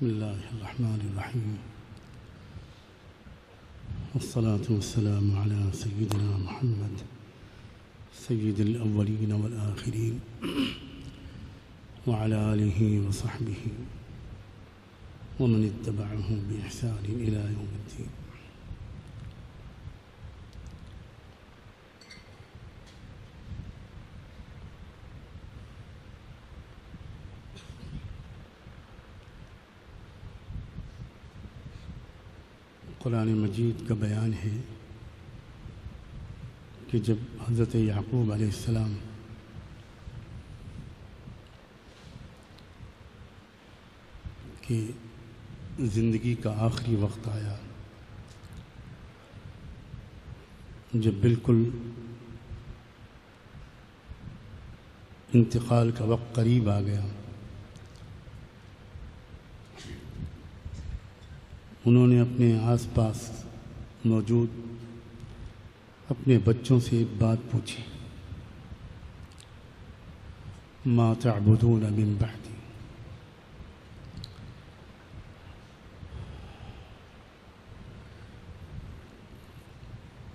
بسم الله الرحمن الرحيم، والصلاة والسلام على سيدنا محمد سيد الأولين والآخرين وعلى آله وصحبه ومن اتبعه بإحسان إلى يوم الدين. قرآن مجید کا بیان ہے کہ جب حضرت یعقوب علیہ السلام کی زندگی کا آخری وقت آیا، جب بالکل انتقال کا وقت قریب آ گیا، انہوں نے اپنے آس پاس موجود اپنے بچوں سے ایک بات پوچھی، ما تعبدون من بعدی،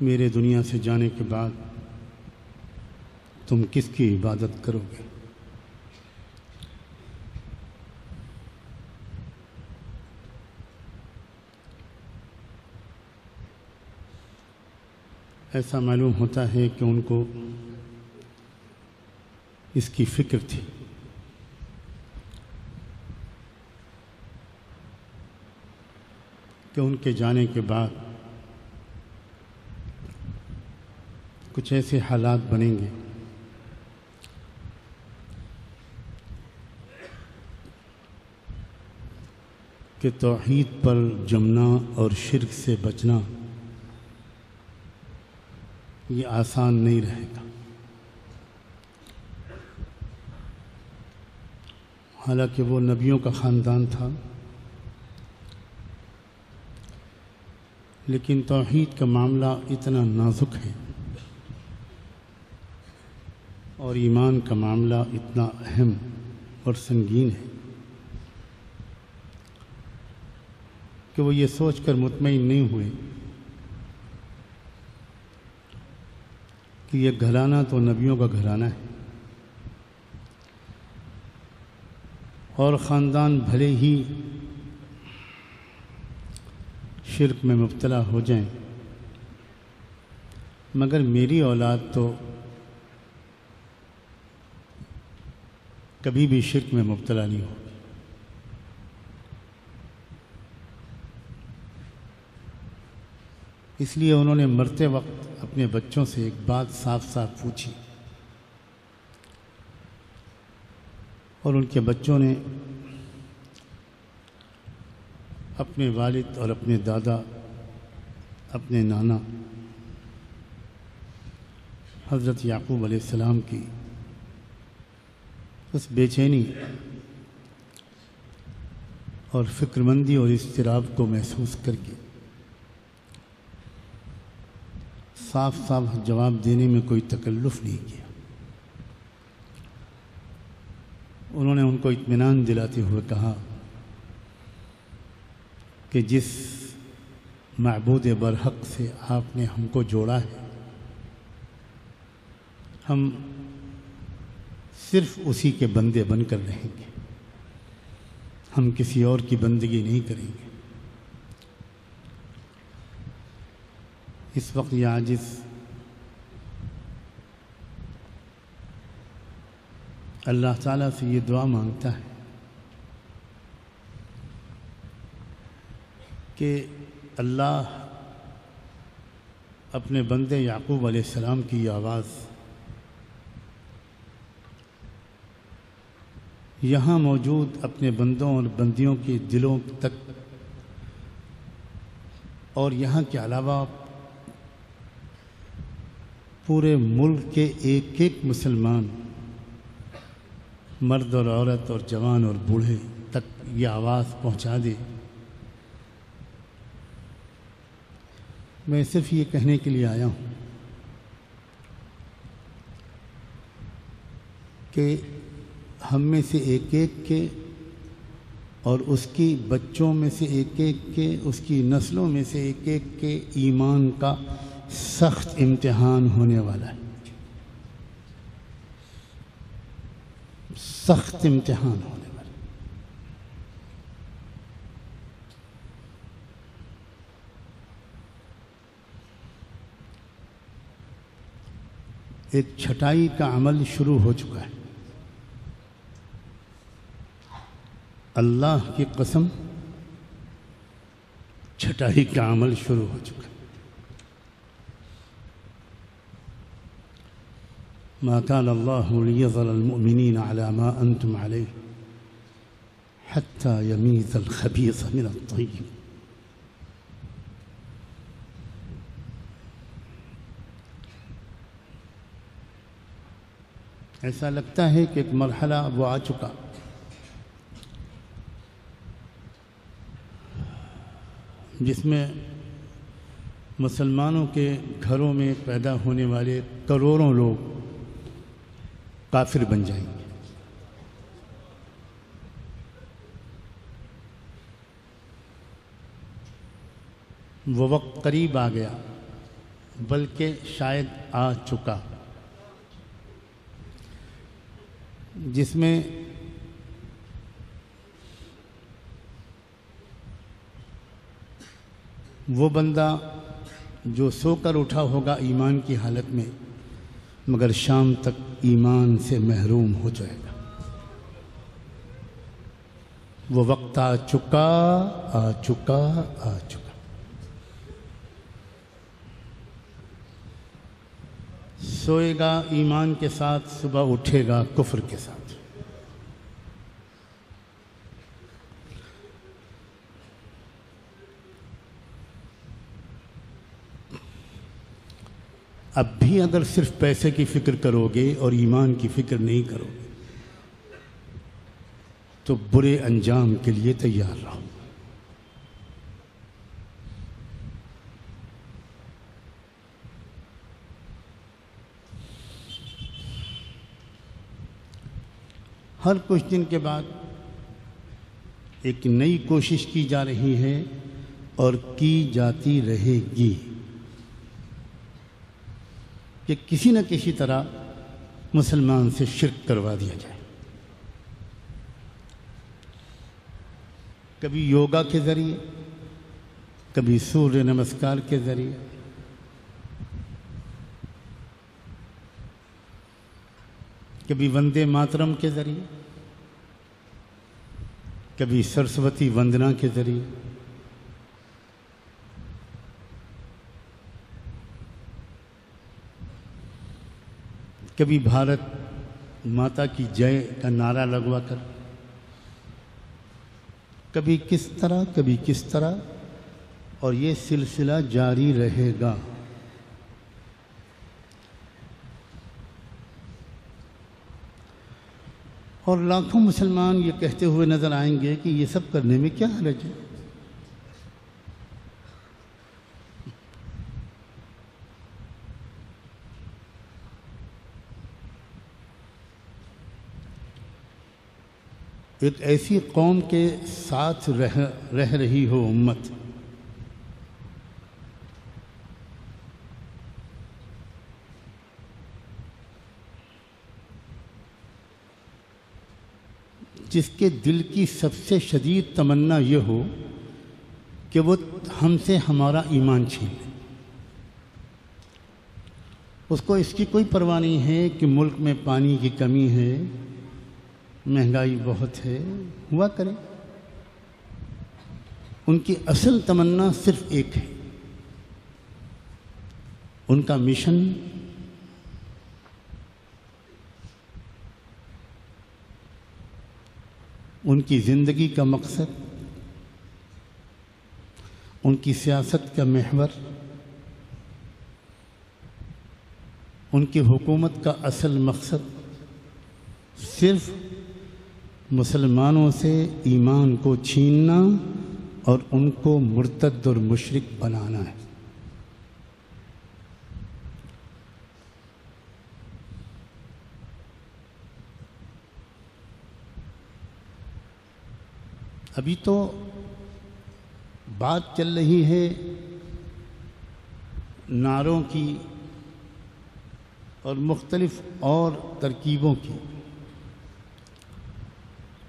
میرے دنیا سے جانے کے بعد تم کس کی عبادت کرو گے؟ ایسا معلوم ہوتا ہے کہ ان کو اس کی فکر تھی کہ ان کے جانے کے بعد کچھ ایسے حالات بنیں گے کہ توحید پر جمنا اور شرک سے بچنا یہ آسان نہیں رہے گا۔ حالانکہ وہ نبیوں کا خاندان تھا، لیکن توحید کا معاملہ اتنا نازک ہے اور ایمان کا معاملہ اتنا اہم اور سنگین ہے کہ وہ یہ سوچ کر مطمئن نہیں ہوئے کہ یہ گھرانہ تو نبیوں کا گھرانہ ہے، اور خاندان بھلے ہی شرک میں مبتلا ہو جائیں مگر میری اولاد تو کبھی بھی شرک میں مبتلا نہیں ہوگی۔ اس لیے انہوں نے مرتے وقت اپنے بچوں سے ایک بات صاف صاف پوچھی، اور ان کے بچوں نے اپنے والد اور اپنے دادا، اپنے نانا حضرت یعقوب علیہ السلام کی اس بے چینی اور فکر مندی اور اضطراب کو محسوس کر کے صاف صاف جواب دینے میں کوئی تکلف نہیں کیا۔ انہوں نے ان کو اطمینان دلاتے ہوئے کہا کہ جس معبود برحق سے آپ نے ہم کو جوڑا ہے، ہم صرف اسی کے بندے بن کر رہیں گے، ہم کسی اور کی بندگی نہیں کریں گے۔ اس وقت یہ عاجز اللہ تعالیٰ سے یہ دعا مانگتا ہے کہ اللہ اپنے بندے یعقوب علیہ السلام کی یہ آواز یہاں موجود اپنے بندوں اور بندیوں کے دلوں تک اور یہاں کے علاوہ پورے ملک کے ایک ایک مسلمان، مرد اور عورت اور جوان اور بوڑھے تک یہ آواز پہنچا دے۔ میں صرف یہ کہنے کے لیے آیا ہوں کہ ہم میں سے ایک ایک کے اور اس کی بچوں میں سے ایک ایک کے، اس کی نسلوں میں سے ایک ایک کے ایمان کا سخت امتحان ہونے والا ہے، سخت امتحان ہونے والا ہے۔ ایک چھٹائی کا عمل شروع ہو چکا ہے، اللہ کی قسم چھٹائی کا عمل شروع ہو چکا ہے۔ ما كان الله ليظهر المؤمنين على ما أنتم عليه حتى يميز الخبيث من الطيب۔ ایسا لگتا ہے کہ ایک مرحلہ وہ آ چکا، جس میں مسلمانوں کے گھروں میں پیدا ہونے والے کروڑوں لوگ کافر بن جائیں گے۔ وہ وقت قریب آ گیا، بلکہ شاید آ چکا، جس میں وہ بندہ جو سو کر اٹھا ہوگا ایمان کی حالت میں، مگر شام تک ایمان سے محروم ہو جائے گا۔ وہ وقت آ چکا، آ چکا، آ چکا۔ سوئے گا ایمان کے ساتھ، صبح اٹھے گا کفر کے ساتھ۔ اب بھی اگر صرف پیسے کی فکر کرو گے اور ایمان کی فکر نہیں کرو گے تو برے انجام کے لیے تیار رہو۔ ہر کچھ دن کے بعد ایک نئی کوشش کی جا رہی ہے اور کی جاتی رہے گی کہ کسی نہ کسی طرح مسلمان سے شرک کروا دیا جائے۔ کبھی یوگا کے ذریعے، کبھی سوریہ نمسکار کے ذریعے، کبھی وندے ماترم کے ذریعے، کبھی سرسوتی وندنا کے ذریعے، کبھی بھارت ماتا کی جے کا نعرہ لگوا کر، کبھی کس طرح، کبھی کس طرح، اور یہ سلسلہ جاری رہے گا۔ اور لاکھوں مسلمان یہ کہتے ہوئے نظر آئیں گے کہ یہ سب کرنے میں کیا حرج ہے۔ ایک ایسی قوم کے ساتھ رہ رہی ہو امت، جس کے دل کی سب سے شدید تمنا یہ ہو کہ وہ ہم سے ہمارا ایمان چھین لے۔ اس کو اس کی کوئی پرواہ نہیں ہے کہ ملک میں پانی کی کمی ہے، مہنگائی بہت ہے، ہوا کرے۔ ان کی اصل تمنا صرف ایک ہے، ان کا مشن ان کی زندگی کا مقصد، ان کی سیاست کا محور، ان کی حکومت کا اصل مقصد صرف مسلمانوں سے ایمان کو چھیننا اور ان کو مرتد اور مشرک بنانا ہے۔ ابھی تو بات چل رہی ہے نعروں کی اور مختلف اور ترکیبوں کی.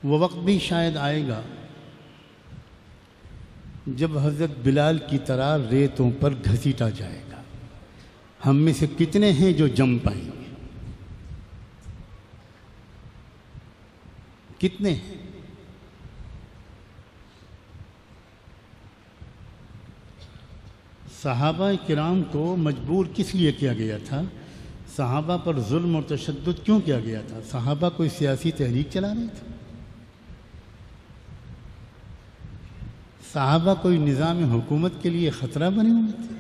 وہ وقت بھی شاید آئے گا جب حضرت بلال کی طرح ریتوں پر گھسیٹا جائے گا. ہم میں سے کتنے ہیں جو جم پائیں گے؟ کتنے ہیں؟ صحابہ کرام کو مجبور کس لیے کیا گیا تھا؟ صحابہ پر ظلم اور تشدد کیوں کیا گیا تھا؟ صحابہ کوئی سیاسی تحریک چلا رہے تھے؟ صحابہ کوئی نظام حکومت کے لیے خطرہ بنے ہوئے تھے؟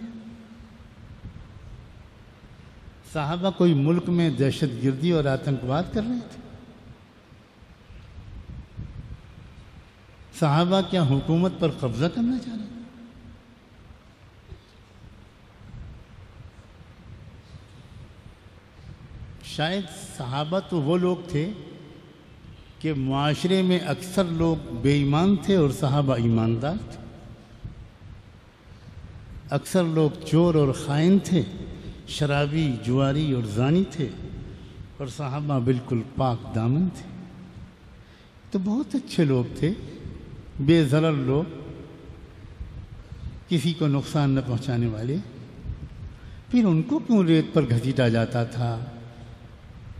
صحابہ کوئی ملک میں دہشت گردی اور آتنکواد کر رہے تھے؟ صحابہ کیا حکومت پر قبضہ کرنا چاہ رہے تھے؟ شاید صحابہ تو وہ لوگ تھے کہ معاشرے میں اکثر لوگ بے ایمان تھے اور صحابہ ایماندار تھے. اکثر لوگ چور اور خائن تھے، شرابی، جواری اور زانی تھے، اور صحابہ بالکل پاک دامن تھے. تو بہت اچھے لوگ تھے، بے ضرر لوگ، کسی کو نقصان نہ پہنچانے والے. پھر ان کو کیوں ریت پر گھسیٹا جاتا تھا؟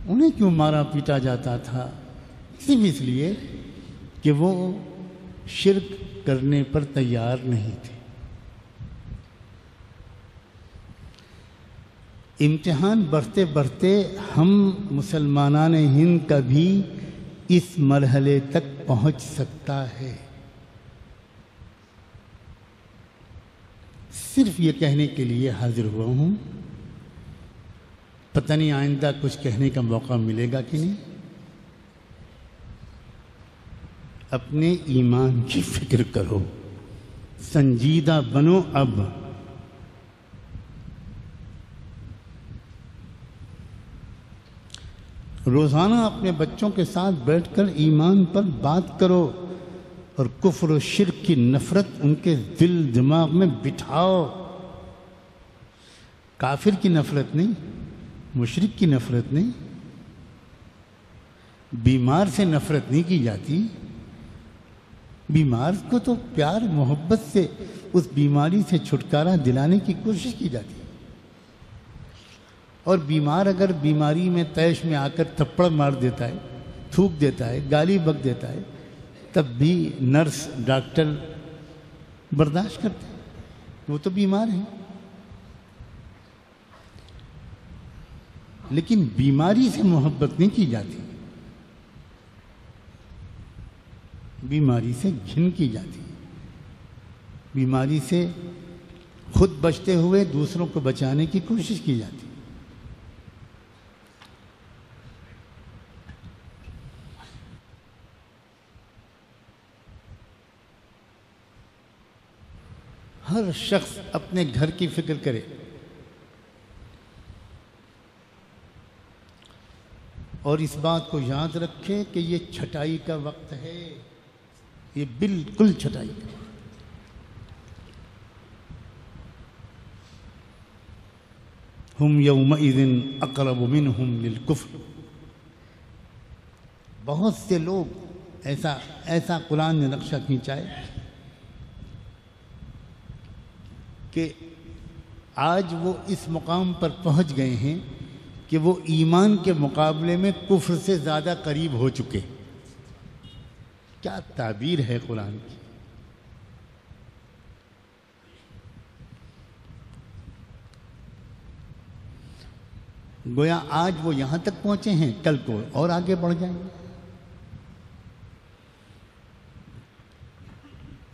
انہیں کیوں مارا پیٹا جاتا تھا؟ صرف اس لیے کہ وہ شرک کرنے پر تیار نہیں تھے. امتحان بڑھتے بڑھتے ہم مسلمانان ہند کا بھی اس مرحلے تک پہنچ سکتا ہے. صرف یہ کہنے کے لیے حاضر ہوا ہوں، پتہ نہیں آئندہ کچھ کہنے کا موقع ملے گا کہ نہیں. اپنے ایمان کی فکر کرو، سنجیدہ بنو. اب روزانہ اپنے بچوں کے ساتھ بیٹھ کر ایمان پر بات کرو اور کفر و شرک کی نفرت ان کے دل دماغ میں بٹھاؤ. کافر کی نفرت نہیں، مشرک کی نفرت نہیں، بیمار سے نفرت نہیں کی جاتی. بیمار کو تو پیار محبت سے اس بیماری سے چھٹکارا دلانے کی کوشش کی جاتی ہے. اور بیمار اگر بیماری میں طیش میں آ کر تھپڑ مار دیتا ہے، تھوک دیتا ہے، گالی بک دیتا ہے، تب بھی نرس ڈاکٹر برداشت کرتے ہیں. وہ تو بیمار ہیں. لیکن بیماری سے محبت نہیں کی جاتی، بیماری سے گھن کی جاتی. بیماری سے خود بچتے ہوئے دوسروں کو بچانے کی کوشش کی جاتی. ہر شخص اپنے گھر کی فکر کرے. اور اس بات کو یاد رکھے کہ یہ چھٹائی کا وقت ہے، یہ بالکل چھٹائی کا. ہم یومئذ اقرب منہم للکفر. بہت سے لوگ ایسا قرآن نے نقشہ کھینچا ہے کہ آج وہ اس مقام پر پہنچ گئے ہیں کہ وہ ایمان کے مقابلے میں کفر سے زیادہ قریب ہو چکے. کیا تعبیر ہے قرآن کی! گویا آج وہ یہاں تک پہنچے ہیں، کل کو اور آگے بڑھ جائیں گے.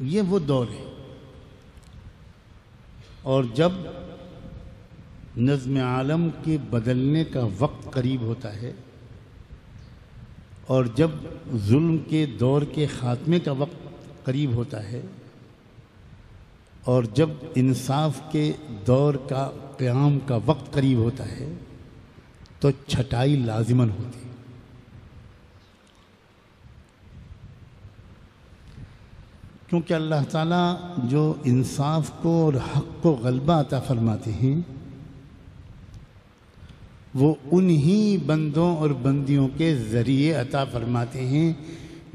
یہ وہ دور ہے. اور جب نظم عالم کے بدلنے کا وقت قریب ہوتا ہے اور جب ظلم کے دور کے خاتمے کا وقت قریب ہوتا ہے اور جب انصاف کے دور کا قیام کا وقت قریب ہوتا ہے تو چھٹائی لازماً ہوتی ہے. کیونکہ اللہ تعالیٰ جو انصاف کو اور حق کو غلبہ عطا فرماتے ہیں وہ انہی بندوں اور بندیوں کے ذریعے عطا فرماتے ہیں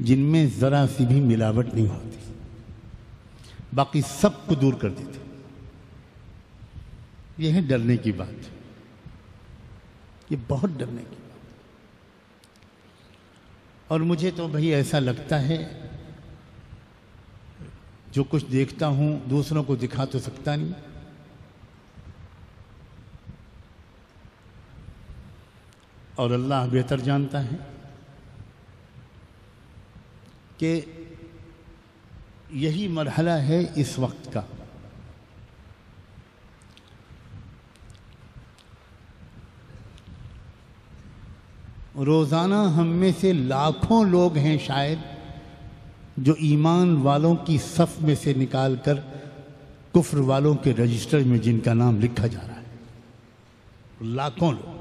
جن میں ذرا سی بھی ملاوٹ نہیں ہوتی، باقی سب کو دور کر دیتے۔ یہ ہے ڈرنے کی بات، یہ بہت ڈرنے کی بات۔ اور مجھے تو بھئی ایسا لگتا ہے، جو کچھ دیکھتا ہوں دوسروں کو دکھا تو سکتا نہیں، اور اللہ بہتر جانتا ہے کہ یہی مرحلہ ہے اس وقت کا۔ روزانہ ہم میں سے لاکھوں لوگ ہیں شاید جو ایمان والوں کی صف میں سے نکال کر کفر والوں کے رجسٹر میں جن کا نام لکھا جا رہا ہے، لاکھوں لوگ۔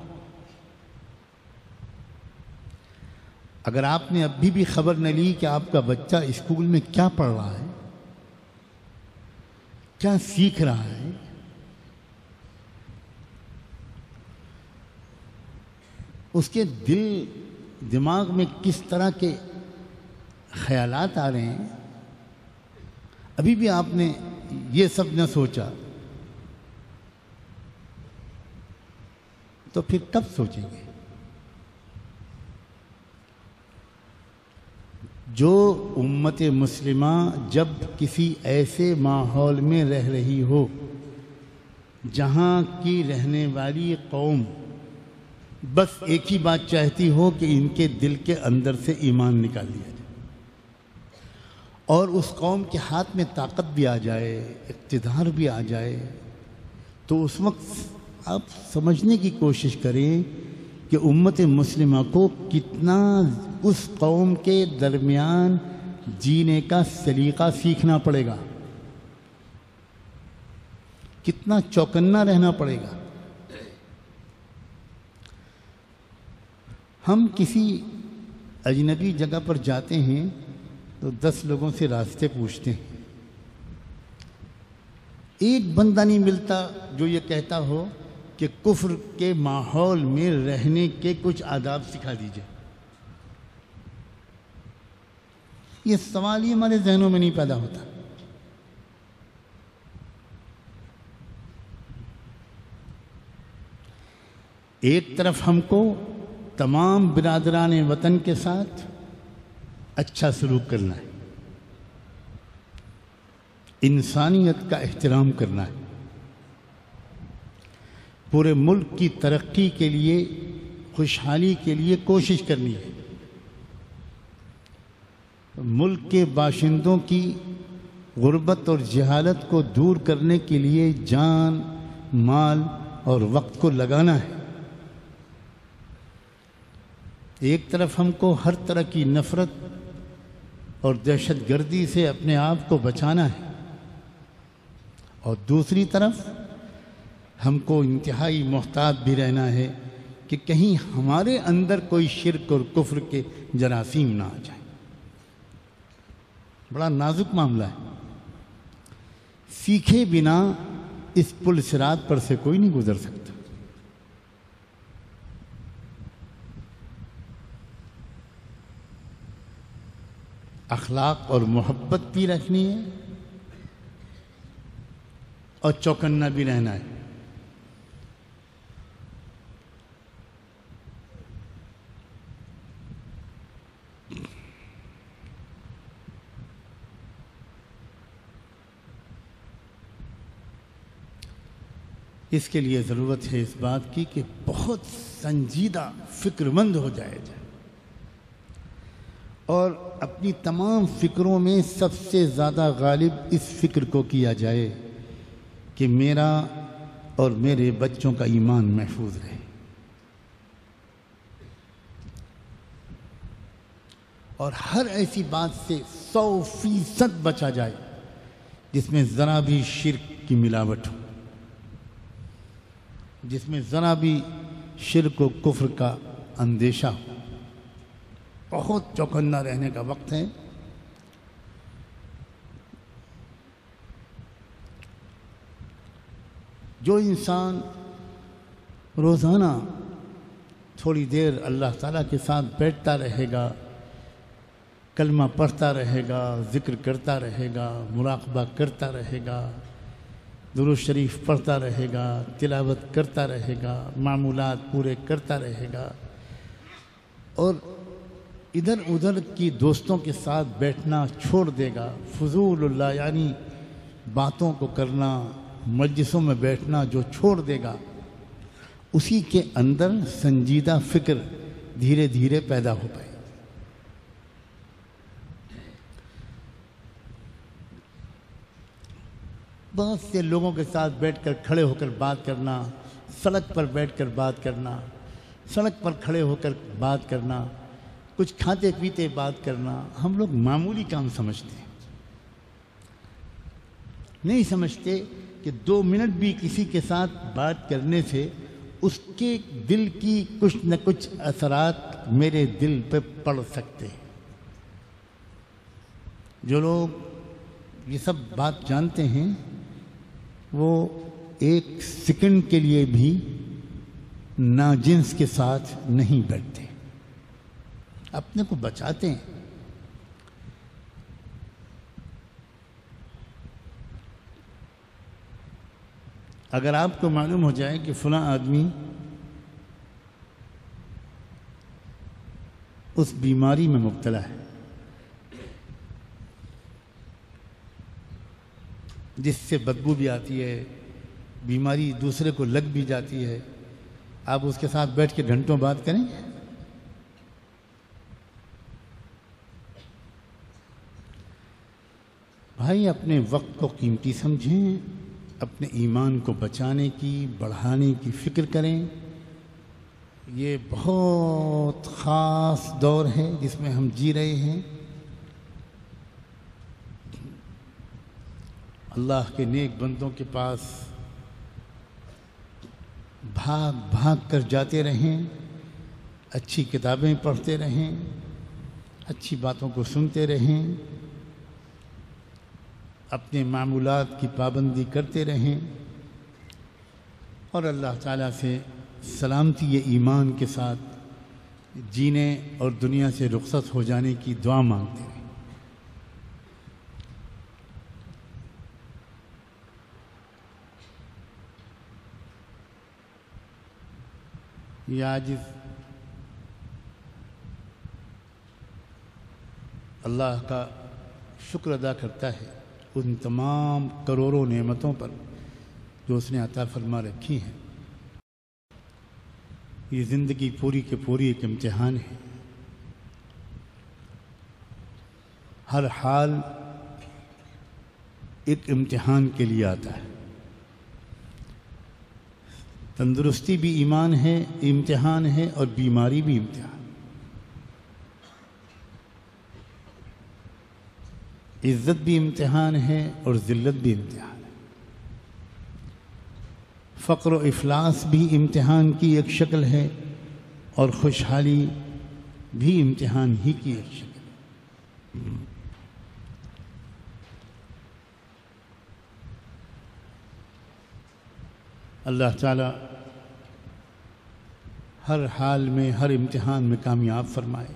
اگر آپ نے ابھی بھی خبر نہ لی کہ آپ کا بچہ اسکول میں کیا پڑھ رہا ہے، کیا سیکھ رہا ہے، اس کے دل دماغ میں کس طرح کے خیالات آ رہے ہیں، ابھی بھی آپ نے یہ سب نہ سوچا تو پھر کب سوچیں گے؟ جو امت مسلمہ جب کسی ایسے ماحول میں رہ رہی ہو جہاں کی رہنے والی قوم بس ایک ہی بات چاہتی ہو کہ ان کے دل کے اندر سے ایمان نکال دیا جائے، اور اس قوم کے ہاتھ میں طاقت بھی آ جائے، اقتدار بھی آ جائے، تو اس وقت آپ سمجھنے کی کوشش کریں کہ امت مسلمہ کو کتنا اس قوم کے درمیان جینے کا سلیقہ سیکھنا پڑے گا، کتنا چوکنا رہنا پڑے گا۔ ہم کسی اجنبی جگہ پر جاتے ہیں تو 10 لوگوں سے راستے پوچھتے ہیں، ایک بندہ نہیں ملتا جو یہ کہتا ہو کہ کفر کے ماحول میں رہنے کے کچھ آداب سکھا دیجئے۔ یہ سوال ہی ہمارے ذہنوں میں نہیں پیدا ہوتا۔ ایک طرف ہم کو تمام برادران وطن کے ساتھ اچھا سلوک کرنا ہے، انسانیت کا احترام کرنا ہے، پورے ملک کی ترقی کے لیے، خوشحالی کے لیے کوشش کرنی ہے، ملک کے باشندوں کی غربت اور جہالت کو دور کرنے کے لیے جان، مال اور وقت کو لگانا ہے۔ ایک طرف ہم کو ہر طرح کی نفرت اور دہشت گردی سے اپنے آپ کو بچانا ہے، اور دوسری طرف ہم کو انتہائی محتاط بھی رہنا ہے کہ کہیں ہمارے اندر کوئی شرک اور کفر کے جراثیم نہ آ جائیں۔ بڑا نازک معاملہ ہے، سیکھے بنا اس پل صراط پر سے کوئی نہیں گزر سکتا۔ اخلاق اور محبت بھی رکھنی ہے اور چوکنا بھی رہنا ہے۔ اس کے لیے ضرورت ہے اس بات کی کہ بہت سنجیدہ فکر مند ہو جائے اور اپنی تمام فکروں میں سب سے زیادہ غالب اس فکر کو کیا جائے کہ میرا اور میرے بچوں کا ایمان محفوظ رہے، اور ہر ایسی بات سے 100% بچا جائے جس میں ذرا بھی شرک کی ملاوٹ ہو، جس میں ذرا بھی شرک و کفر کا اندیشہ ہو۔ بہت چوکنا رہنے کا وقت ہے۔ جو انسان روزانہ تھوڑی دیر اللہ تعالیٰ کے ساتھ بیٹھتا رہے گا، کلمہ پڑھتا رہے گا، ذکر کرتا رہے گا، مراقبہ کرتا رہے گا، درود شریف پڑھتا رہے گا، تلاوت کرتا رہے گا، معمولات پورے کرتا رہے گا، اور ادھر ادھر کی دوستوں کے ساتھ بیٹھنا چھوڑ دے گا، فضول اللہ یعنی باتوں کو کرنا، مجلسوں میں بیٹھنا جو چھوڑ دے گا، اسی کے اندر سنجیدہ فکر دھیرے دھیرے پیدا ہو پائے۔ بہت سے لوگوں کے ساتھ بیٹھ کر کھڑے ہو کر بات کرنا، سڑک پر بیٹھ کر بات کرنا، سڑک پر کھڑے ہو کر بات کرنا، کچھ کھاتے پیتے بات کرنا، ہم لوگ معمولی کام سمجھتے ہیں، نہیں سمجھتے کہ 2 منٹ بھی کسی کے ساتھ بات کرنے سے اس کے دل کی کچھ نہ کچھ اثرات میرے دل پہ پڑ سکتے ہیں۔ جو لوگ یہ سب بات جانتے ہیں وہ 1 سیکنڈ کے لیے بھی ناجنس کے ساتھ نہیں بیٹھتے، اپنے کو بچاتے ہیں۔ اگر آپ کو معلوم ہو جائے کہ فلاں آدمی اس بیماری میں مبتلا ہے جس سے بدبو بھی آتی ہے، بیماری دوسرے کو لگ بھی جاتی ہے، آپ اس کے ساتھ بیٹھ کے گھنٹوں بات کریں؟ بھائی اپنے وقت کو قیمتی سمجھیں، اپنے ایمان کو بچانے کی، بڑھانے کی فکر کریں۔ یہ بہت خاص دور ہے جس میں ہم جی رہے ہیں۔ اللہ کے نیک بندوں کے پاس بھاگ بھاگ کر جاتے رہیں، اچھی کتابیں پڑھتے رہیں، اچھی باتوں کو سنتے رہیں، اپنے معمولات کی پابندی کرتے رہیں، اور اللہ تعالیٰ سے سلامتی ایمان کے ساتھ جینے اور دنیا سے رخصت ہو جانے کی دعا مانگتے رہیں۔ یہ عاجز اللہ کا شکر ادا کرتا ہے ان تمام کروڑوں نعمتوں پر جو اس نے عطا فرما رکھی ہیں۔ یہ زندگی پوری کے پوری ایک امتحان ہے، ہر حال ایک امتحان کے لیے آتا ہے۔ تندرستی بھی ایمان ہے، امتحان ہے، اور بیماری بھی امتحان۔ عزت بھی امتحان ہے اور ذلت بھی امتحان ہے۔ فقر و افلاس بھی امتحان کی ایک شکل ہے، اور خوشحالی بھی امتحان ہی کی ایک شکل ہے۔ اللہ تعالیٰ ہر حال میں، ہر امتحان میں کامیاب فرمائے۔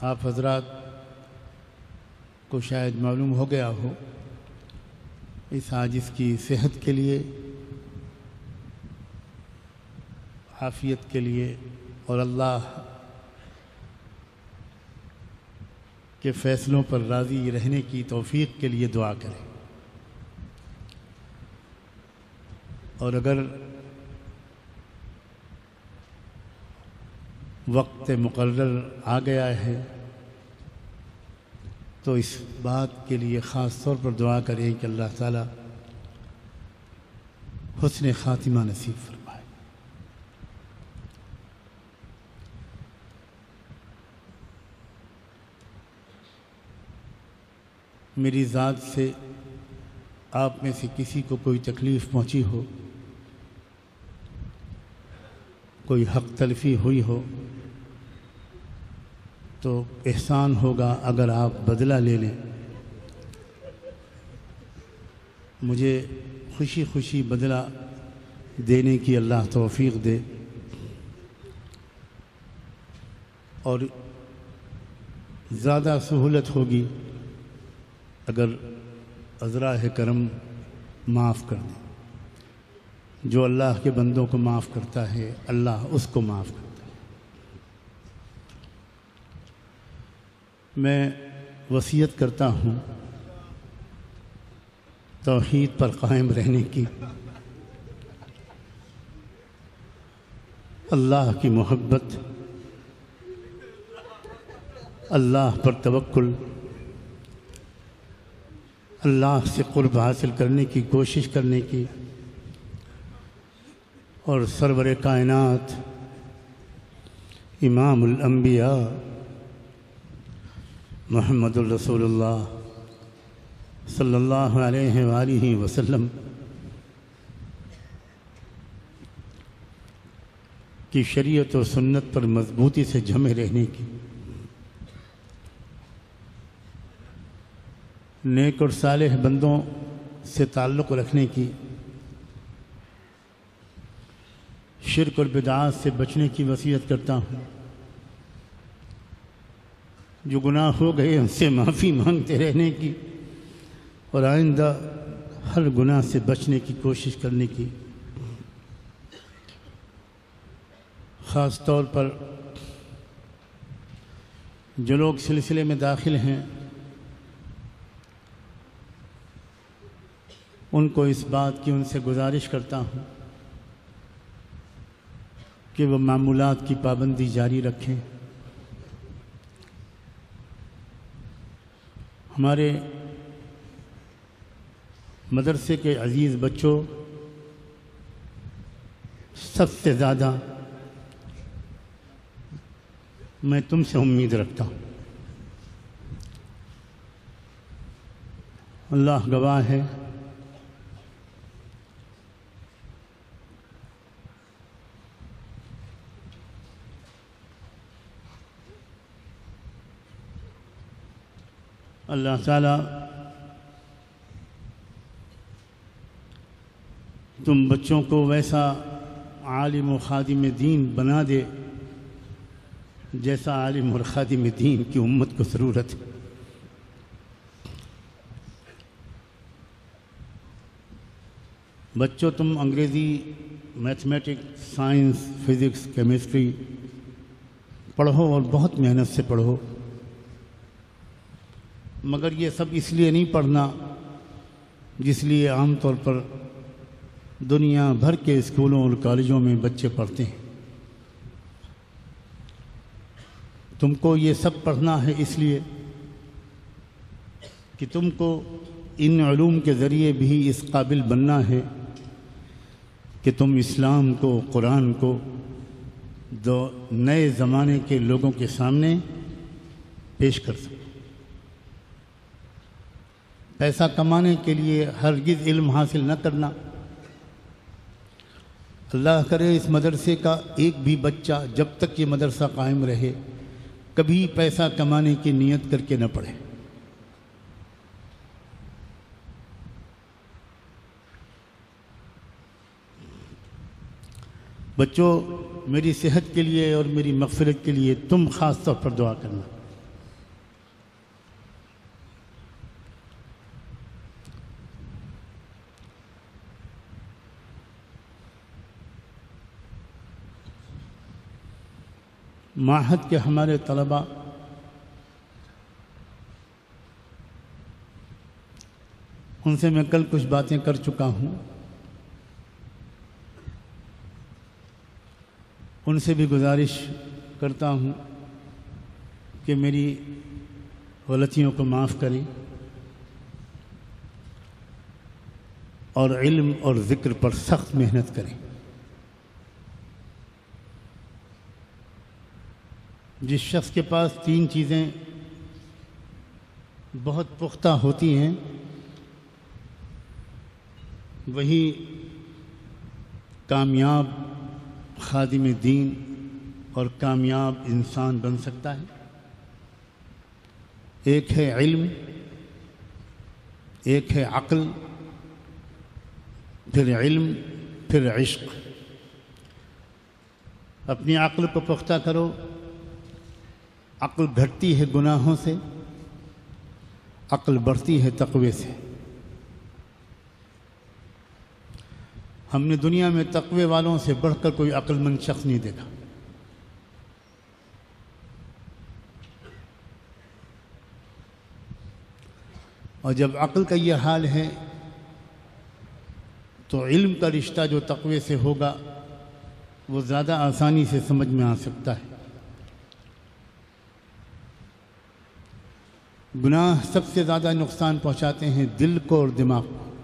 آپ حضرات کو شاید معلوم ہو گیا ہو، اس عاجز کی صحت کے لیے، عافیت کے لیے اور اللہ کے فیصلوں پر راضی رہنے کی توفیق کے لیے دعا کریں۔ اور اگر وقت مقرر آ گیا ہے تو اس بات کے لیے خاص طور پر دعا کریں کہ اللہ تعالیٰ حسن خاتمہ نصیب فرمائے۔ میری ذات سے آپ میں سے کسی کو کوئی تکلیف پہنچی ہو، کوئی حق تلفی ہوئی ہو، تو احسان ہوگا اگر آپ بدلہ لے لیں، مجھے خوشی خوشی بدلہ دینے کی اللہ توفیق دے، اور زیادہ سہولت ہوگی اگر عذراء کرم معاف کر دیں۔ جو اللہ کے بندوں کو معاف کرتا ہے اللہ اس کو معاف کرتا ہے۔ میں وصیت کرتا ہوں توحید پر قائم رہنے کی، اللہ کی محبت، اللہ پر توکل، اللہ سے قرب حاصل کرنے کی کوشش کرنے کی، اور سرور کائنات امام الانبیاء محمد الرسول اللہ صلی اللہ علیہ وآلہ وسلم کی شریعت و سنت پر مضبوطی سے جمے رہنے کی، نیک اور صالح بندوں سے تعلق رکھنے کی، شرک اور بدعات سے بچنے کی وصیت کرتا ہوں۔ جو گناہ ہو گئے ان سے معافی مانگتے رہنے کی، اور آئندہ ہر گناہ سے بچنے کی کوشش کرنے کی۔ خاص طور پر جو لوگ سلسلے میں داخل ہیں ان کو اس بات کی ان سے گزارش کرتا ہوں کہ وہ معمولات کی پابندی جاری رکھیں۔ ہمارے مدرسے کے عزیز بچوں، سب سے زیادہ میں تم سے امید رکھتا ہوں۔ اللہ گواہ ہے، اللہ تعالیٰ تم بچوں کو ویسا عالم و خادم دین بنا دے جیسا عالم اور خادم دین کی امت کو ضرورت ہے۔ بچوں، تم انگریزی، میتھمیٹکس، سائنس، فزکس، کیمسٹری پڑھو اور بہت محنت سے پڑھو، مگر یہ سب اس لیے نہیں پڑھنا جس لیے عام طور پر دنیا بھر کے اسکولوں اور کالجوں میں بچے پڑھتے ہیں۔ تم کو یہ سب پڑھنا ہے اس لیے کہ تم کو ان علوم کے ذریعے بھی اس قابل بننا ہے کہ تم اسلام کو، قرآن کو دو نئے زمانے کے لوگوں کے سامنے پیش کر سکو۔ پیسہ کمانے کے لیے ہرگز علم حاصل نہ کرنا۔ اللہ کرے اس مدرسے کا ایک بھی بچہ جب تک یہ مدرسہ قائم رہے کبھی پیسہ کمانے کی نیت کر کے نہ پڑھے۔ بچوں، میری صحت کے لیے اور میری مغفرت کے لیے تم خاص طور پر دعا کرنا۔ معہد کے ہمارے طلباء ان سے میں کل کچھ باتیں کر چکا ہوں، ان سے بھی گزارش کرتا ہوں کہ میری غلطیوں کو معاف کریں اور علم اور ذکر پر سخت محنت کریں۔ جس شخص کے پاس تین چیزیں بہت پختہ ہوتی ہیں وہی کامیاب خادم دین اور کامیاب انسان بن سکتا ہے۔ ایک ہے علم، ایک ہے عقل پھر علم، پھر عشق۔ اپنی عقل کو پختہ کرو۔ عقل گھٹتی ہے گناہوں سے، عقل بڑھتی ہے تقوی سے۔ ہم نے دنیا میں تقوی والوں سے بڑھ کر کوئی عقل مند شخص نہیں دیکھا۔ اور جب عقل کا یہ حال ہے تو علم کا رشتہ جو تقوی سے ہوگا وہ زیادہ آسانی سے سمجھ میں آ سکتا ہے۔ گناہ سب سے زیادہ نقصان پہنچاتے ہیں دل کو اور دماغ کو۔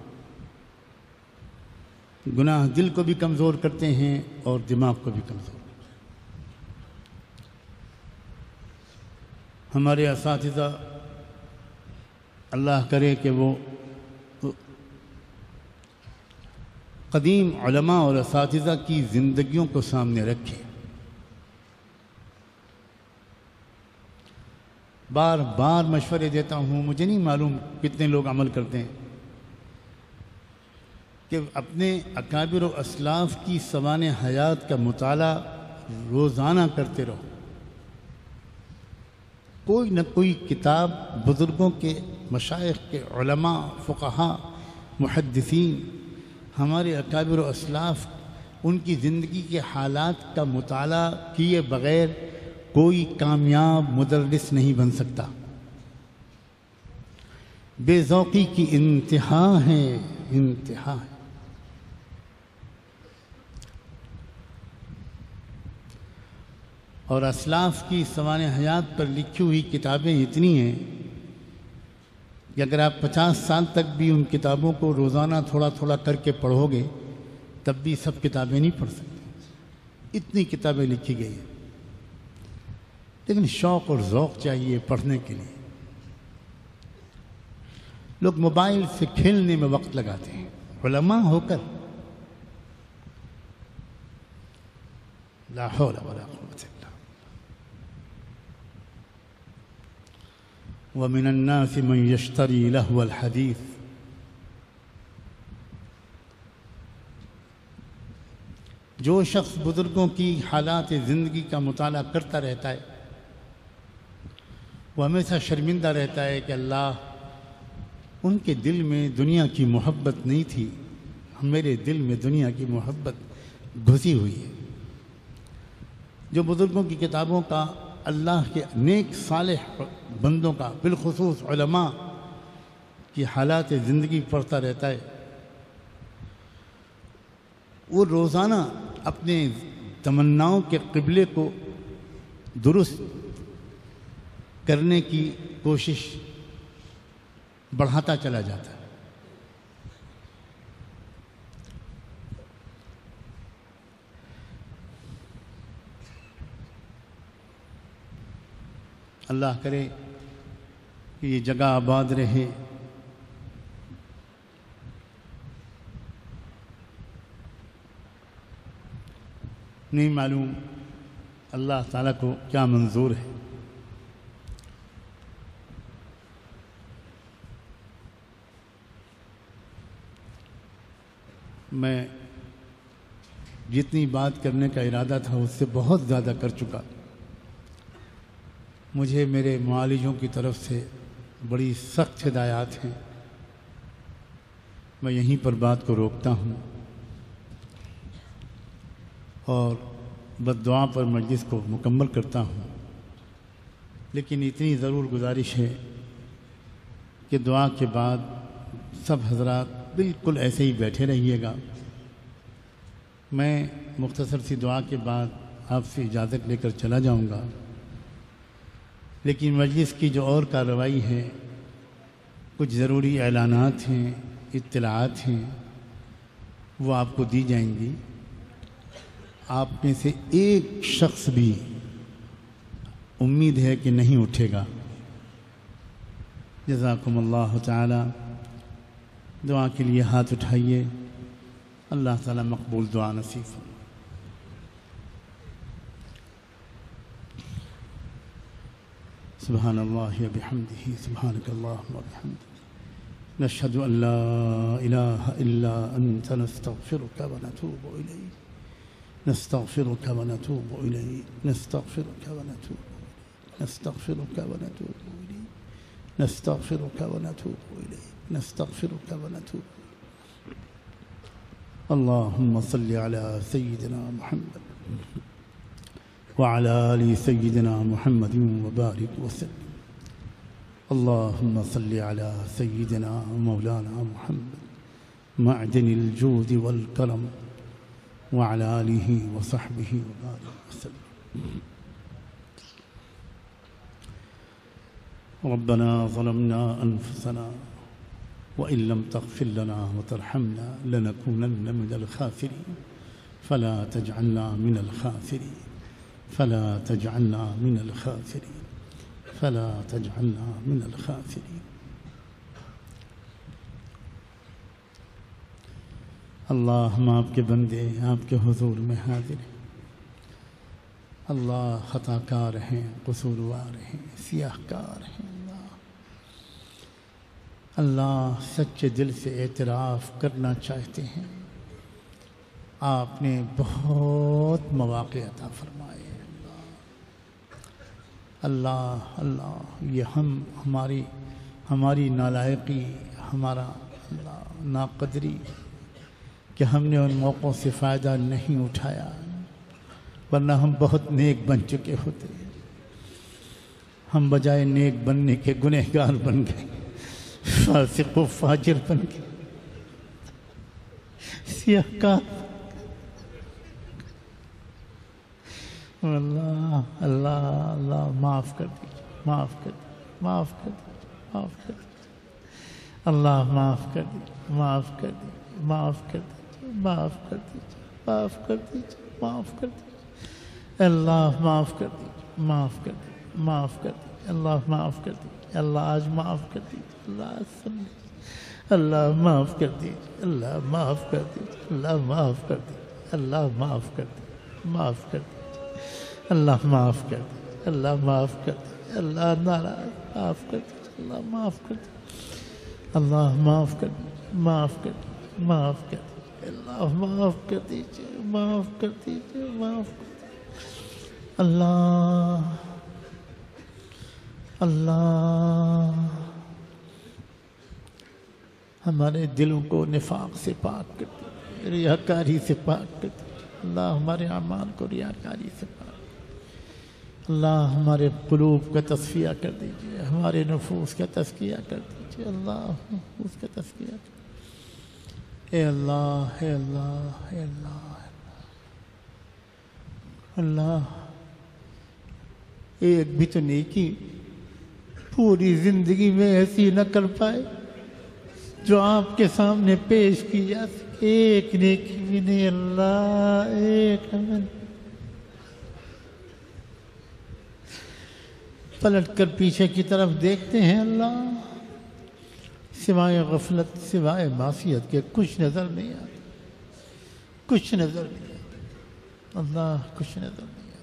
گناہ دل کو بھی کمزور کرتے ہیں اور دماغ کو بھی کمزور کرتے ہیں۔ ہمارے اساتذہ، اللہ کرے کہ وہ قدیم علماء اور اساتذہ کی زندگیوں کو سامنے رکھے۔ بار بار مشورے دیتا ہوں، مجھے نہیں معلوم کتنے لوگ عمل کرتے ہیں، کہ اپنے اکابر و اسلاف کی سوانح حیات کا مطالعہ روزانہ کرتے رہو۔ کوئی نہ کوئی کتاب بزرگوں کے، مشائخ کے، علماء، فقہاء، محدثین، ہمارے اکابر و اسلاف، ان کی زندگی کے حالات کا مطالعہ کیے بغیر کوئی کامیاب مدرس نہیں بن سکتا۔ بے ذوقی کی انتہا ہے، انتہا ہے۔ اور اسلاف کی سوانح حیات پر لکھی ہوئی کتابیں اتنی ہیں کہ اگر آپ 50 سال تک بھی ان کتابوں کو روزانہ تھوڑا تھوڑا کر کے پڑھو گے تب بھی سب کتابیں نہیں پڑھ سکتے، اتنی کتابیں لکھی گئی ہیں۔ لیکن شوق اور ذوق چاہیے پڑھنے کے لیے۔ لوگ موبائل سے کھیلنے میں وقت لگاتے ہیں، علماء ہو کر لا حول ولا قوة الا ومن الناس من يشتري لهو الحديث جو شخص بزرگوں کی حالات زندگی کا مطالعہ کرتا رہتا ہے وہ ہمیشہ شرمندہ رہتا ہے کہ اللہ، ان کے دل میں دنیا کی محبت نہیں تھی، میرے دل میں دنیا کی محبت گھسی ہوئی ہے۔ جو بزرگوں کی کتابوں کا، اللہ کے نیک صالح بندوں کا، بالخصوص علماء کی حالات زندگی پڑھتا رہتا ہے، وہ روزانہ اپنے تمناؤں کے قبلے کو درست کرنے کی کوشش بڑھاتا چلا جاتا ہے۔ اللہ کرے کہ یہ جگہ آباد رہے، نہیں معلوم اللہ تعالیٰ کو کیا منظور ہے۔ میں جتنی بات کرنے کا ارادہ تھا اس سے بہت زیادہ کر چکا۔ مجھے میرے معالجوں کی طرف سے بڑی سخت ہدایات ہیں، میں یہیں پر بات کو روکتا ہوں اور بد دعا پر مجلس کو مکمل کرتا ہوں۔ لیکن اتنی ضرور گزارش ہے کہ دعا کے بعد سب حضرات بالکل ایسے ہی بیٹھے رہیے گا۔ میں مختصر سی دعا کے بعد آپ سے اجازت لے کر چلا جاؤں گا، لیکن مجلس کی جو اور کارروائی ہے، کچھ ضروری اعلانات ہیں، اطلاعات ہیں، وہ آپ کو دی جائیں گی۔ آپ میں سے ایک شخص بھی امید ہے کہ نہیں اٹھے گا۔ جزاکم اللہ تعالی۔ دعا کے لیے ہاتھ اٹھائیے، اللہ تعالی مقبول دعا نصیب فرمائے۔ سبحان اللہ و بحمدہ، سبحانک اللہم و بحمدک، نشهد أن لا إله إلا أنت نستغفرك ونتوب إليك نستغفرك ونتوب إليك نستغفرك ونتوب إليك نستغفرك ونتوب إليك نستغفرك ونتوب إليك نستغفرك ونتوب إليك. اللهم صل على سيدنا محمد وعلى آل سيدنا محمد وبارك وسلم. اللهم صل على سيدنا مولانا محمد معدن الجود والكرم وعلى آله وصحبه وبارك وسلم. ربنا ظلمنا أنفسنا وإن لم تغفر لنا وترحمنا لنكونن من الخاسرين فلا تجعلنا من الخاسرين فلا تجعلنا من الخاسرين فلا تجعلنا من الخاسرين. اللہ ہم آپ کے بندے آپ کے حضور میں حاضر ہیں. اللہ خطا کار ہیں، قصوروار ہیں، سیاہ کار ہیں. اللہ سچے دل سے اعتراف کرنا چاہتے ہیں. آپ نے بہت مواقع عطا فرمائے ہیں. اللہ اللہ یہ ہماری نالائقی، ہمارا اللہ ناقدری کہ ہم نے ان موقعوں سے فائدہ نہیں اٹھایا، ورنہ ہم بہت نیک بن چکے ہوتے. ہم بجائے نیک بننے کے گنہگار بن گئے، فاسق و فاجر بن گئے، سیاہ کار. اللہ اللہ اللہ معاف کر دیجیے، معاف کر دیجیے، معاف کر دیجیے، معاف کر دیجیے. اللہ معاف کر دیجیے، معاف کر دیجیے، معاف کر دیجیے، معاف کر دیجیے، معاف کر دیجیے، معاف کر دیجیے. اللہ معاف کر دیجیے، معاف کر دیجیے، معاف کر دیجیے. اللہ معاف کر دیجیے. اللہ آج معاف کر دیجیے. اللہ آج سن لیجیے. اللہ معاف کر دیجیے. اللہ معاف کر دیجیے. اللہ معاف کر دیجیے. اللہ معاف کر دیجیے. معاف کر دیجیے. اللہ معاف کر دیجیے. اللہ معاف کر دیجیے. اللہ ناراض معاف کر دیجیے. اللہ معاف کر دیجیے. اللہ معاف کر دیجیے. معاف کر دیجیے. معاف کر دیجیے. اللہ معاف کر دیجیے. معاف کر دیجیے. معاف کر دیجیے. اللہ اللہ ہمارے دلوں کو نفاق سے پاک کر دیجیے، ریاکاری سے پاک کر دیجیے. اللہ ہمارے اعمال کو ریاکاری سے پاک. اللہ ہمارے قلوب کا تصفیہ کر دیجیے، ہمارے نفوس کا تزکیہ کر دیجیے. اللہ نفوس کا تزکیہ کر دیجیے. اے اللہ، اے اللہ، اے اللہ، اللہ ایک بھی تو نیکی پوری زندگی میں ایسی نہ کر پائے جو آپ کے سامنے پیش کی جا سکے. ایک نیکی بھی نہیں اللہ، ایک عمل. پلٹ کر پیچھے کی طرف دیکھتے ہیں اللہ، سوائے غفلت، سوائے معصیت کے کچھ نظر نہیں آتا، کچھ نظر نہیں آتا. اللہ کچھ نظر نہیں آتا.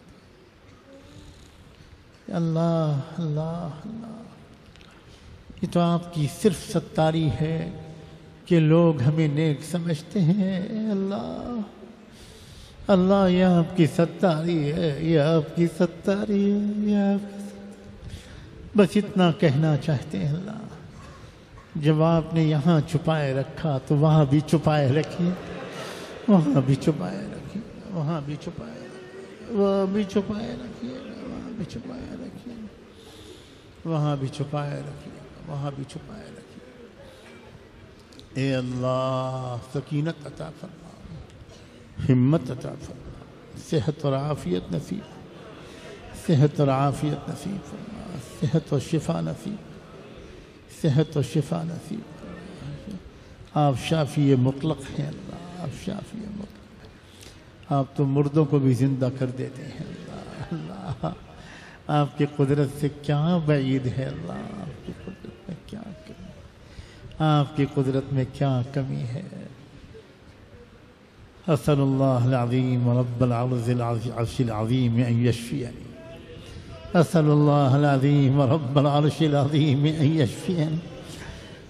اللہ اللہ اللہ یہ تو آپ کی صرف ستاری ہے کہ لوگ ہمیں نیک سمجھتے ہیں. اے اللہ اللہ یہ آپ کی ستاری ہے، یہ آپ کی ستاری ہے، یہ آپ کی ستاری. بس اتنا کہنا چاہتے ہیں اللہ، جب آپ نے یہاں چھپائے رکھا تو وہاں بھی چھپائے رکھیے، وہاں بھی چھپائے رکھیے، وہاں بھی چھپائے رکھیے، وہاں بھی چھپائے رکھیے، وہاں بھی چھپائے رکھیے، وہاں بھی چھپائے رکھیے، وہاں بھی چھپائے رکھیے. اے اللہ سکینت عطا فرما، ہمت عطا فرما، صحت اور عافیت نصیب، صحت اور عافیت نصیب فرما، صحت و شفا نصیب، صحت و شفا نصیب. آپ شافی مطلق ہیں اللہ، آپ شافی مطلق ہیں. آپ تو مردوں کو بھی زندہ کر دیتے ہیں اللہ. اللہ آپ کی قدرت سے کیا بعید ہے اللہ، آپ کی قدرت میں کیا کمی، آپ کی قدرت میں کیا کمی ہے. اسأل اللہ العظیم رب العرش العظیم ان یشفینی، اسأل اللہ العظیم رب العرش العظیم ان یشفینی،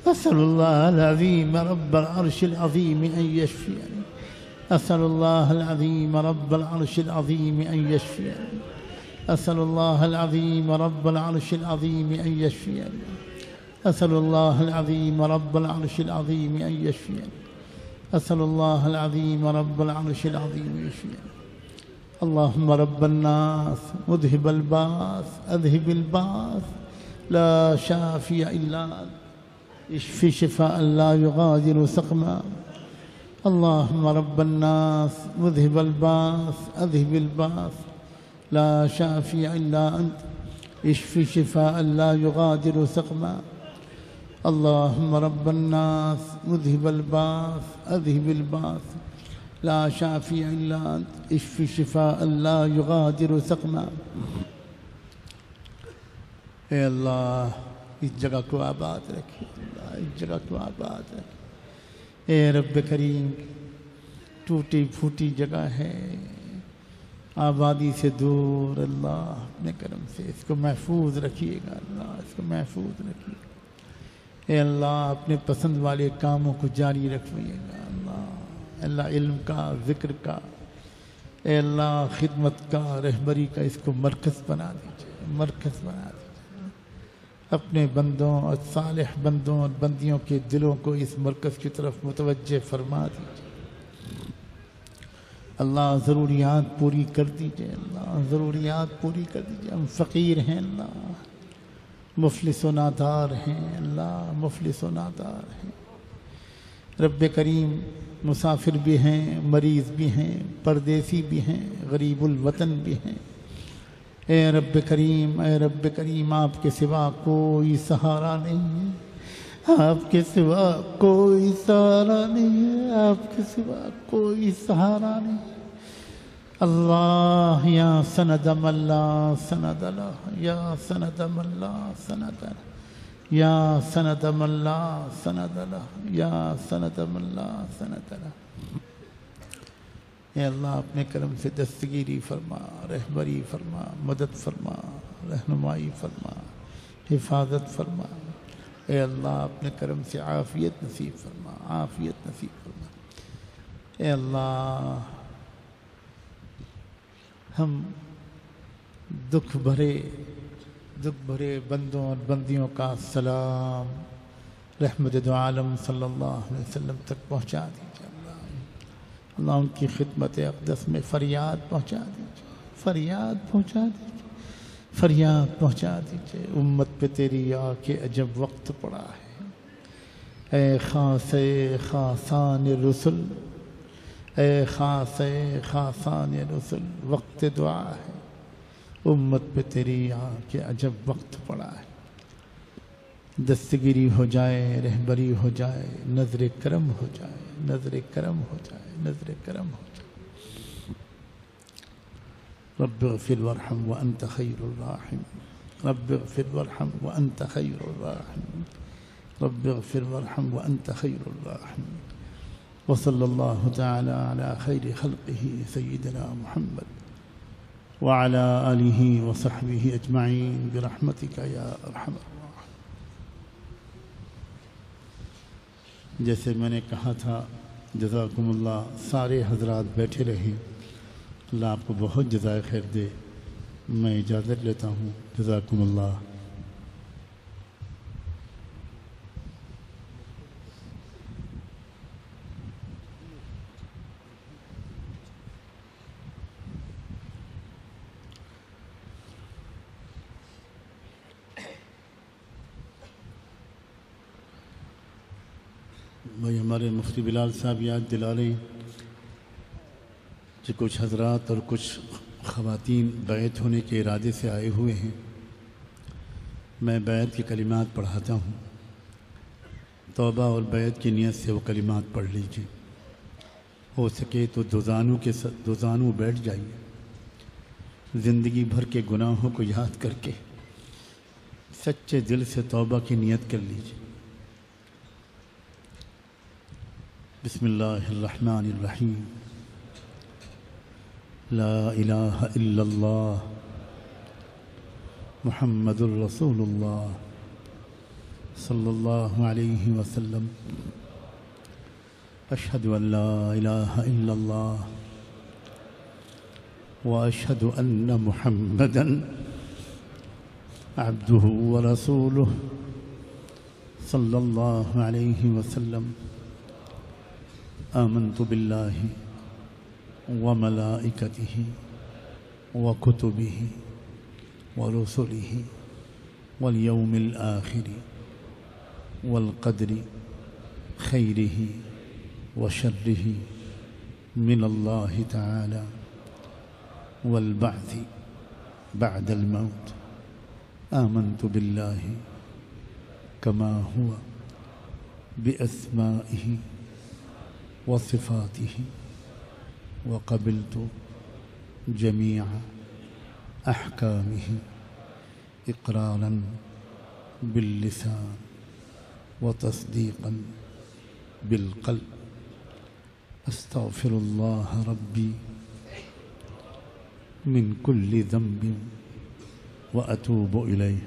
أسأل الله العظيم رب العرش العظيم أن يشفيني. أسأل الله العظيم رب العرش العظيم أن يشفيني. أسأل الله العظيم رب العرش العظيم أن يشفيني. أسأل الله العظيم رب العرش العظيم أن يشفيني. أسأل الله العظيم رب العرش العظيم يشفيني. اللهم رب الناس مذهب الباس أذهب الباس لا شافي إلا أنت اشف شفاء لا يغادر سقما. اللهم رب الناس مذهب الباس أذهب الباس لا شافي إلا أنت اشف شفاء لا يغادر سقما. اللهم رب الناس مذهب الباس أذهب الباس لا شافي إلا أنت اشف شفاء لا يغادر سقما. اے اللہ اس جگہ کو آباد رکھے، اللہ اس جگہ کو آباد رکھے۔ اے رب کریم، ٹوٹی پھوٹی جگہ ہے، آبادی سے دور، اللہ اپنے کرم سے اس کو محفوظ رکھیے گا، اللہ اس کو محفوظ رکھیے گا۔ اے اللہ اپنے پسند والے کاموں کو جاری رکھیے گا، اللہ علم کا، ذکر کا، اے اللہ خدمت کا، رہبری کا اس کو مرکز بنا دیجیے، مرکز بنا دیجیے۔ اپنے بندوں اور صالح بندوں اور بندیوں کے دلوں کو اس مرکز کی طرف متوجہ فرما دیجیے۔ اللہ ضروریات پوری کر دیجیے، اللہ ضروریات پوری کر دیجیے۔ ہم فقیر ہیں اللہ، مفلس و نادار ہیں اللہ، مفلس و نادار ہیں۔ رب کریم مسافر بھی ہیں، مریض بھی ہیں، پردیسی بھی ہیں، غریب الوطن بھی ہیں۔ اے رب کریم، اے رب کریم، آپ کے سوا کوئی سہارا نہیں ہے، آپ کے سوا کوئی سہارا نہیں ہے، آپ کے سوا کوئی سہارا نہیں ہے۔ اللہ یا سند من لا سند لہ، یا سند من لا سند لہ، یا سند من لا سند لہ، یا سند من لا سند لہ۔ اے اللہ اپنے کرم سے دستگیری فرما، رہبری فرما، مدد فرما، رہنمائی فرما، حفاظت فرما۔ اے اللہ اپنے کرم سے عافیت نصیب فرما، عافیت نصیب فرما۔ اے اللہ ہم دکھ بھرے بندوں اور بندیوں کا سلام رحمت دو عالم صلی اللہ علیہ وسلم تک پہنچا دیجیے۔ اللہ ان کی خدمت اقدس میں فریاد پہنچا دیجیے، فریاد پہنچا دیجیے، فریاد پہنچا دیجیے۔ امت پہ تیری آ کے عجب وقت پڑا ہے۔ اے خاص خاصان رسل، اے خاص خاصان رسل، وقت دعا ہے۔ امت پہ تیری آ کے عجب وقت پڑا ہے۔ دستگیری ہو جائے، رہبری ہو جائے، نظر کرم ہو جائے، نظر کرم ہو جائے، نظر کرم ہو جائے۔ رب اغفر وارحم وانت خیر الراحمین، رب اغفر وارحم وانت خیر الراحمین، رب اغفر وارحم وانت خیر الراحمین۔ وصلی اللہ تعالی علی خیر خلقہ سیدنا محمد وعلی آلہ وصحبہ اجمعین برحمتک یا ارحم الراحمین۔ جیسے میں نے کہا تھا، جزاکم اللہ، سارے حضرات بیٹھے رہیں، اللہ آپ کو بہت جزائے خیر دے۔ میں اجازت لیتا ہوں، جزاکم اللہ۔ بھائی ہمارے مفتی بلال صاحب یاد دلا رہے ہیں کہ کچھ حضرات اور کچھ خواتین بیعت ہونے کے ارادے سے آئے ہوئے ہیں۔ میں بیعت کے کلمات پڑھاتا ہوں، توبہ اور بیعت کی نیت سے وہ کلمات پڑھ لیجیے۔ ہو سکے تو دو زانوں بیٹھ جائیے، زندگی بھر کے گناہوں کو یاد کر کے سچے دل سے توبہ کی نیت کر لیجیے۔ بسم اللہ الرحمن الرحیم۔ لا الہ الا اللہ محمد الرسول اللہ صلی اللہ علیہ وسلم اشہد ان لا الہ الا اللہ واشہد ان محمدا عبدہ ورسولہ صلی اللہ علیہ وسلم آمنت باللہ وملائکتہ وکتبہ ورسلہ والیوم الآخر والقدر خیرہ وشرہ من اللہ تعالی والبعث بعد الموت آمنت باللہ كما هو بأسمائه وصفاته وقبلت جميع أحكامه إقرارا باللسان وتصديقا بالقلب أستغفر الله ربي من كل ذنب وأتوب إليه.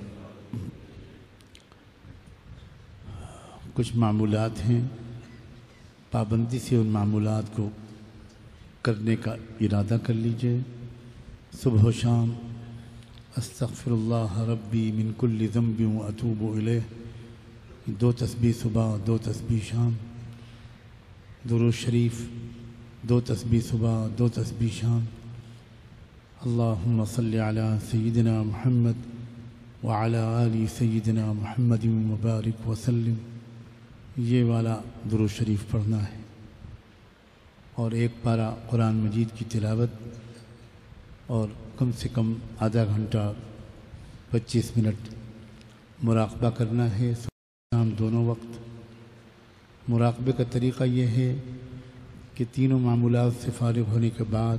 کچھ معمولات ہیں، پابندی سے ان معمولات کو کرنے کا ارادہ کر لیجئے. صبح و شام استغفر اللہ ربی من کل ذنب واتوب الیہ، 2 تسبیح صبح 2 تسبیح شام. درود شریف 2 تسبیح صبح 2 تسبیح شام. اللہم صلی علی سیدنا محمد وعلی آل سیدنا محمد مبارک وسلم. یہ والا درود شریف پڑھنا ہے اور ایک پارہ قرآن مجید کی تلاوت اور کم سے کم آدھا گھنٹہ 25 منٹ مراقبہ کرنا ہے شام دونوں وقت. مراقبے کا طریقہ یہ ہے کہ تینوں معمولات سے فارغ ہونے کے بعد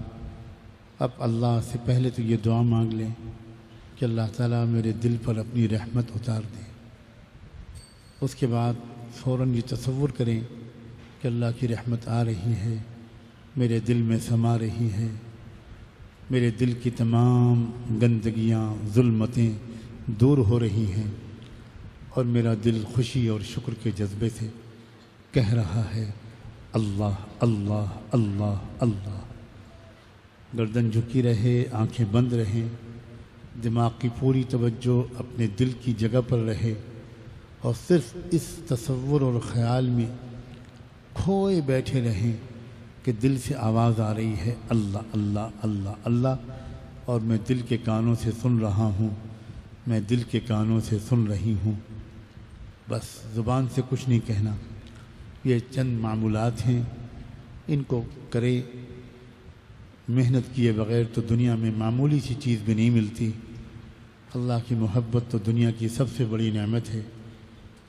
اب اللہ سے پہلے تو یہ دعا مانگ لیں کہ اللہ تعالیٰ میرے دل پر اپنی رحمت اتار دے. اس کے بعد فوراً یہ تصور کریں کہ اللہ کی رحمت آ رہی ہے، میرے دل میں سما رہی ہے، میرے دل کی تمام گندگیاں ظلمتیں دور ہو رہی ہیں اور میرا دل خوشی اور شکر کے جذبے سے کہہ رہا ہے اللہ اللہ اللہ اللہ. گردن جھکی رہے، آنکھیں بند رہیں، دماغ کی پوری توجہ اپنے دل کی جگہ پر رہے اور صرف اس تصور اور خیال میں کھوئے بیٹھے رہیں کہ دل سے آواز آ رہی ہے اللہ اللہ اللہ اللہ، اور میں دل کے کانوں سے سن رہا ہوں، میں دل کے کانوں سے سن رہی ہوں. بس زبان سے کچھ نہیں کہنا. یہ چند معمولات ہیں، ان کو کرے. محنت کیے بغیر تو دنیا میں معمولی سی چیز بھی نہیں ملتی. اللہ کی محبت تو دنیا کی سب سے بڑی نعمت ہے.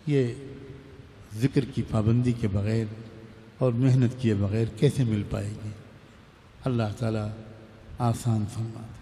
یہ ذکر کی پابندی کے بغیر اور محنت کیے بغیر کیسے مل پائے گی؟ اللہ تعالیٰ آسان فرما دے.